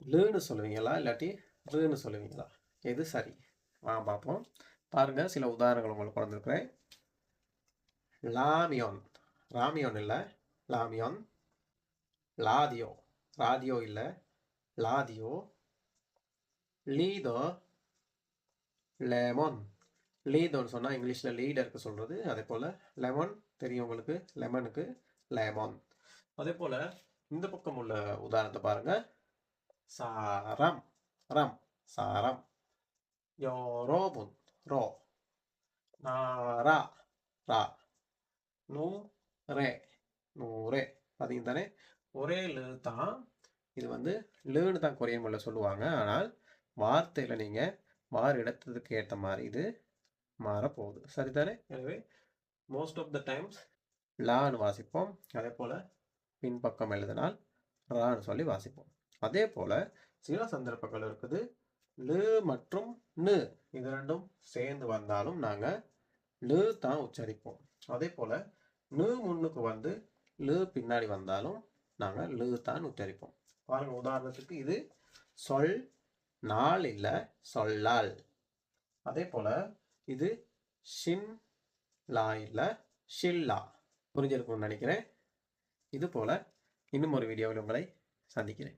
லுன்னு சொல்லுவீங்களா இல்லாட்டி ருன்னு சொல்லுவீங்களா? எது சரி? பார்ப்போம். பாருங்க, சில உதாரணங்கள் உங்களுக்கு கொண்டு வந்திருக்கிறேன். லாமியோன், ராமியோன் இல்லை, லாமியோன். லாதியோ, ராதியோ இல்லை, லாதியோ. லீதோ, லெமன். லீதோன்னு சொன்னால் இங்கிலீஷில் லீடருக்கு சொல்கிறது. அதே போல் லெமன் தெரியும் உங்களுக்கு, லெமனுக்கு லெமன். அதே போல் இந்த பக்கம் உள்ள உதாரணத்தை பாருங்க. சாரம், ரம், சாரம். யோரோபுன், ரோ. நாரா, ரா. நூரே, நூரே. பார்த்தீங்க தானே, ஒரே லு தான். இது வந்து லுன்னு தான் கொரியன் மொழியில் சொல்லுவாங்க. ஆனால் வார்த்தையில் நீங்கள் மாறு இடத்துக்கு ஏற்ற மாதிரி இது மாறப்போகுது. சரிதானே? எனவே மோஸ்ட் ஆஃப் த டைம்ஸ் லான்னு வாசிப்போம். அதே போல் பின்பக்கம் எழுதினால் ரான்னு சொல்லி வாசிப்போம். அதே போல் சில சந்தர்ப்பங்கள் இருக்குது, லு மற்றும் நு இது ரெண்டும் சேர்ந்து வந்தாலும் நாங்கள் லு தான் உச்சரிப்போம். அதே போல் நு முன்னுக்கு வந்து லு பின்னாடி வந்தாலும் நாங்கள் லு தான் உச்சரிப்போம். பாருங்க, உதாரணத்துக்கு இது சொல் நாள் இல்லை, சொல்லால். அதே போல் இது ஷின் லா இல்லை, ஷில்லா. புரிஞ்சிருக்கும்னு நினைக்கிறேன். இது போல் இன்னும் ஒரு வீடியோவில் உங்களை சந்திக்கிறேன்.